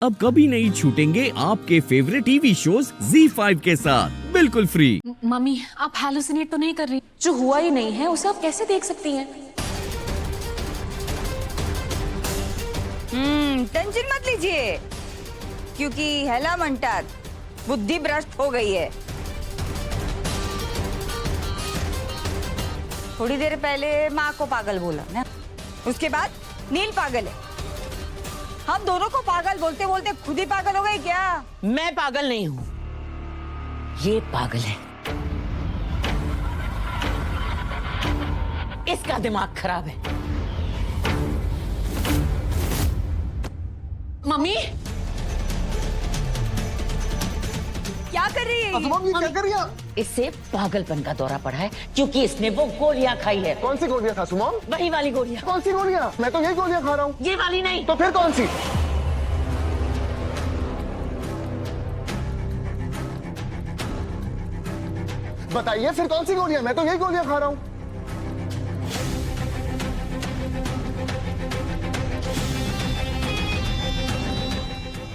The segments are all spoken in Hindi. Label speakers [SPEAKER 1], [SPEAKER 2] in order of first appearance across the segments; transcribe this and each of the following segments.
[SPEAKER 1] अब कभी नहीं छूटेंगे आपके फेवरेट टीवी शोज ZEE5 के साथ बिल्कुल फ्री।
[SPEAKER 2] मम्मी, आप हैलुसिनेट तो नहीं कर रही? जो हुआ ही नहीं है उसे आप कैसे देख सकती हैं?
[SPEAKER 3] टेंशन मत लीजिए, क्योंकि हेला मंटार बुद्धि भ्रष्ट हो गई है। थोड़ी देर पहले माँ को पागल बोला ना, उसके बाद नील पागल है। हम दोनों को पागल बोलते बोलते खुद ही पागल हो गए क्या?
[SPEAKER 4] मैं पागल नहीं हूं, ये पागल है। इसका दिमाग खराब है।
[SPEAKER 2] मम्मी,
[SPEAKER 3] क्या कर रही है?
[SPEAKER 5] ये क्या कर रही है?
[SPEAKER 4] इससे पागलपन का दौरा पड़ा है क्योंकि इसने वो गोलियां खाई है।
[SPEAKER 5] कौन सी गोलियां खा सुमन?
[SPEAKER 4] वही वाली गोलियां।
[SPEAKER 5] कौन सी गोलियां? मैं तो यही गोलियां खा रहा हूँ।
[SPEAKER 4] ये वाली नहीं।
[SPEAKER 5] तो फिर कौन सी? बताइए फिर कौन सी गोलियां? मैं तो यही गोलियां खा रहा हूँ।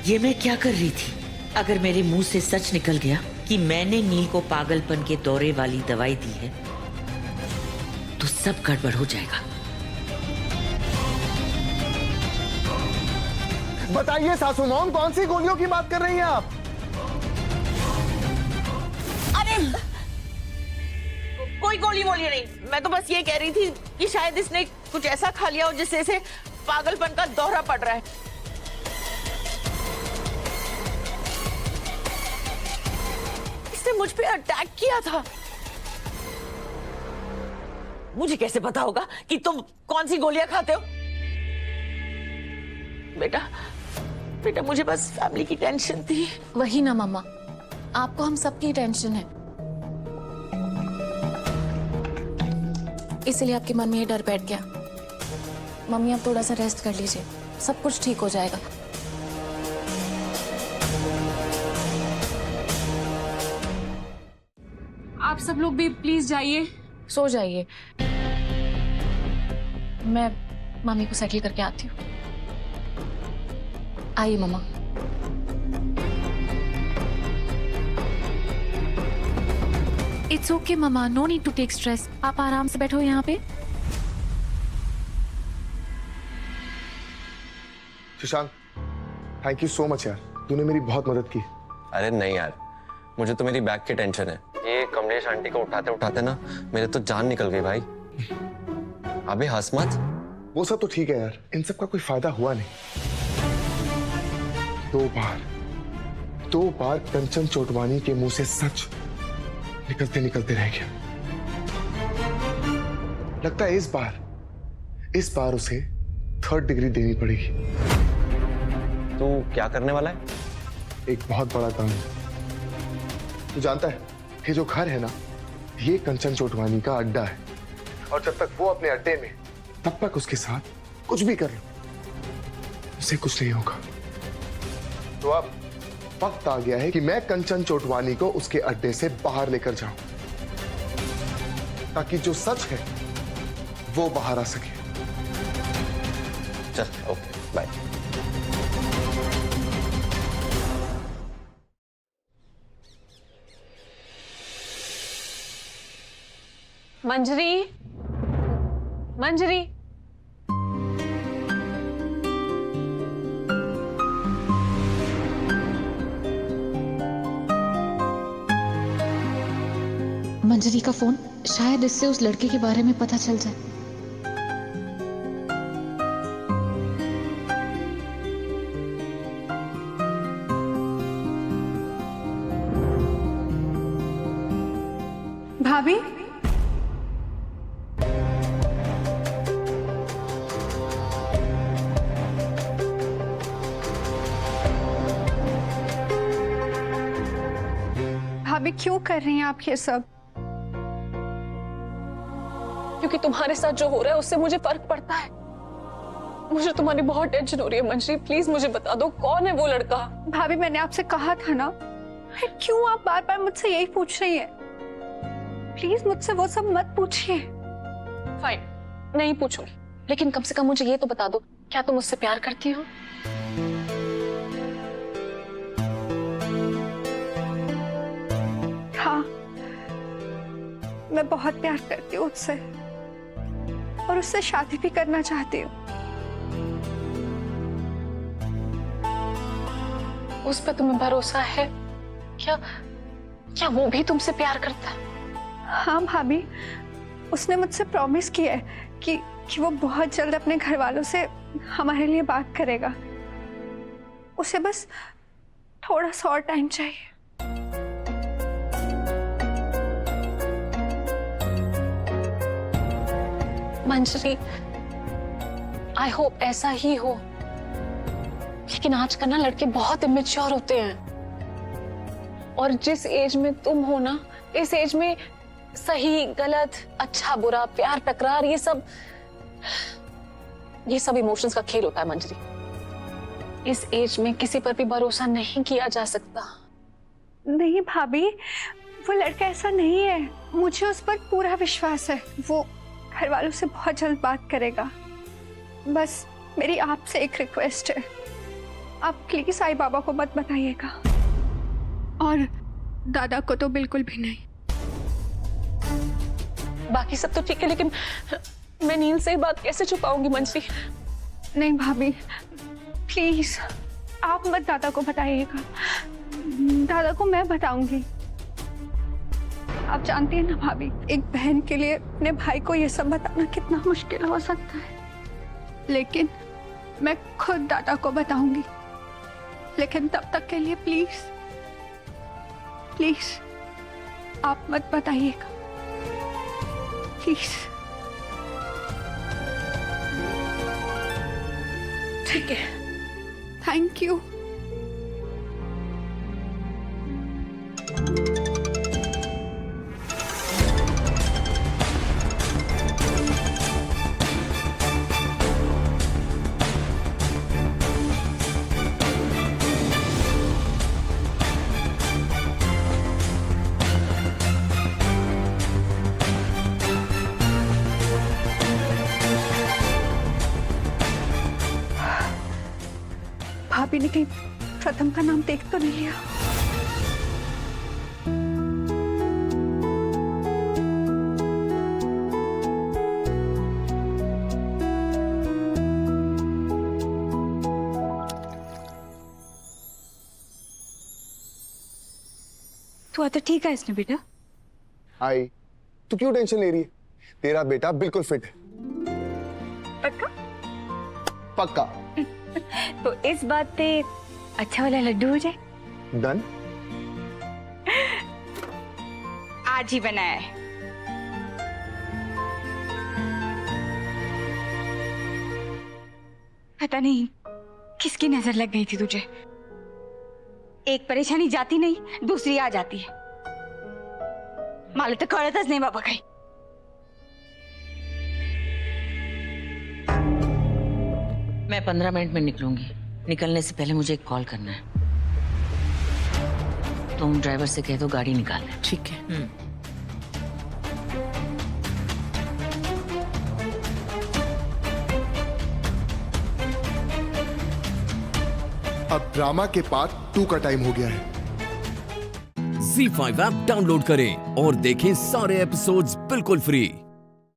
[SPEAKER 4] ये मैं क्या कर रही थी? अगर मेरे मुंह से सच निकल गया कि मैंने नील को पागलपन के दौरे वाली दवाई दी है तो सब गड़बड़ हो जाएगा।
[SPEAKER 5] बताइए सासू मॉम, कौन सी गोलियों की बात कर रही हैं आप?
[SPEAKER 4] अरे कोई गोली वोली नहीं, मैं तो बस ये कह रही थी कि शायद इसने कुछ ऐसा खा लिया हो जिससे इसे पागलपन का दौरा पड़ रहा है। इसने मुझ पे अटैक किया था। मुझे कैसे पता होगा कि तुम कौन सी गोलियां खाते हो? बेटा बेटा, मुझे बस फैमिली की टेंशन थी।
[SPEAKER 2] वही ना मम्मा, आपको हम सबकी टेंशन है, इसलिए आपके मन में ये डर बैठ गया। मम्मी, आप थोड़ा सा रेस्ट कर लीजिए, सब कुछ ठीक हो जाएगा। आप सब लोग भी प्लीज जाइए, सो जाइए। मैं मम्मी को सेटल करके आती हूँ। आइए mama. It's okay mama, no need to take stress. आप आराम से बैठो यहाँ पे।
[SPEAKER 5] Shashank, thank you so much यार, तूने मेरी बहुत मदद की।
[SPEAKER 6] अरे नहीं यार, मुझे तो मेरी बैग की टेंशन है। ये कमलेश आंटी को उठाते उठाते ना मेरे तो जान निकल गई भाई। अबे हंस मत।
[SPEAKER 5] वो सब तो ठीक है यार, इन सब का कोई फायदा हुआ नहीं। दो बार कंचन चोटवानी के मुंह से सच निकलते निकलते रह गया। लगता है इस बार उसे 3rd डिग्री देनी पड़ेगी।
[SPEAKER 6] तू क्या करने वाला है?
[SPEAKER 5] एक बहुत बड़ा काम। तू जानता है, ये जो घर है ना, ये कंचन चोटवानी का अड्डा है, और जब तक वो अपने अड्डे में, तब तक उसके साथ कुछ भी कर लो, उसे कुछ नहीं होगा। तो अब वक्त आ गया है कि मैं कंचन चोटवानी को उसके अड्डे से बाहर लेकर जाऊं, ताकि जो सच है वो बाहर आ सके।
[SPEAKER 6] चल ओके बाय।
[SPEAKER 2] मंजरी, मंजरी, मंजरी का फोन, शायद इससे उस लड़के के बारे में पता चल जाए।
[SPEAKER 7] भाभी, भाभी क्यों कर रही हैं आप ये सब?
[SPEAKER 2] क्योंकि तुम्हारे साथ जो हो रहा है उससे मुझे फर्क पड़ता है। मुझे तुम्हारी बहुत टेंशन हो रही है मंजरी, प्लीज मुझे बता दो कौन है वो लड़का।
[SPEAKER 7] भाभी, मैंने आपसे कहा था ना, क्यों आप बार बार मुझसे यही पूछ रही हैं? प्लीज मुझसे वो सब मत पूछिए।
[SPEAKER 2] फाइन, नहीं पूछूंगी, लेकिन कम से कम मुझे ये तो बता दो, क्या तुम मुझसे प्यार करती हो?
[SPEAKER 7] मैं बहुत प्यार करती हूँ उससे और उससे शादी भी करना चाहती हूँ।
[SPEAKER 2] उस पर तुम्हें भरोसा है? क्या क्या वो भी तुमसे प्यार करता है?
[SPEAKER 7] हाँ भाभी, उसने मुझसे प्रॉमिस किया है कि वो बहुत जल्द अपने घर वालों से हमारे लिए बात करेगा। उसे बस थोड़ा सा और टाइम चाहिए।
[SPEAKER 2] मंजरी, आई होप ऐसा ही हो, लेकिन आजकल ना लड़के बहुत इमेच्योर होते हैं, और जिस एज में तुम हो ना, इस एज में सही गलत, अच्छा बुरा, प्यार टकरार, ये सब इमोशंस का खेल होता है मंजरी। इस एज में किसी पर भी भरोसा नहीं किया जा सकता।
[SPEAKER 7] नहीं भाभी, वो लड़का ऐसा नहीं है, मुझे उस पर पूरा विश्वास है। वो घर वालों से बहुत जल्द बात करेगा। बस मेरी आपसे एक रिक्वेस्ट है, आप प्लीज साईं बाबा को मत बताइएगा, और दादा को तो बिल्कुल भी नहीं।
[SPEAKER 2] बाकी सब तो ठीक है, लेकिन मैं नील से ये बात कैसे छुपाऊंगी मंजरी?
[SPEAKER 7] नहीं भाभी, प्लीज आप मत दादा को बताइएगा, दादा को मैं बताऊंगी। आप जानती हैं ना भाभी, एक बहन के लिए अपने भाई को ये सब बताना कितना मुश्किल हो सकता है, लेकिन मैं खुद दादा को बताऊंगी। लेकिन तब तक के लिए प्लीज प्लीज आप मत बताइएगा, प्लीज।
[SPEAKER 2] ठीक है।
[SPEAKER 7] Thank you. भाभी ने कहीं प्रथम का नाम देख तो नहीं लिया?
[SPEAKER 3] तू आता ठीक है इसने बेटा?
[SPEAKER 5] आई, तू क्यों टेंशन ले रही है? तेरा बेटा बिल्कुल फिट है।
[SPEAKER 3] पक्का?
[SPEAKER 5] पक्का।
[SPEAKER 3] तो इस बात पे अच्छा वाला लड्डू हो जाए।
[SPEAKER 5] डन।
[SPEAKER 3] आज ही बनाया है। पता नहीं किसकी नजर लग गई थी तुझे। एक परेशानी जाती नहीं, दूसरी आ जाती है। मला तर कळतच नाही बाबा काही।
[SPEAKER 4] मैं 15 मिनट में निकलूंगी। निकलने से पहले मुझे एक कॉल करना है। तुम ड्राइवर से कह दो गाड़ी निकाल ले।
[SPEAKER 8] ठीक है।
[SPEAKER 5] अब ड्रामा के पार्ट 2 का टाइम हो गया है।
[SPEAKER 1] Z5 ऐप डाउनलोड करें और देखें सारे एपिसोड्स बिल्कुल फ्री।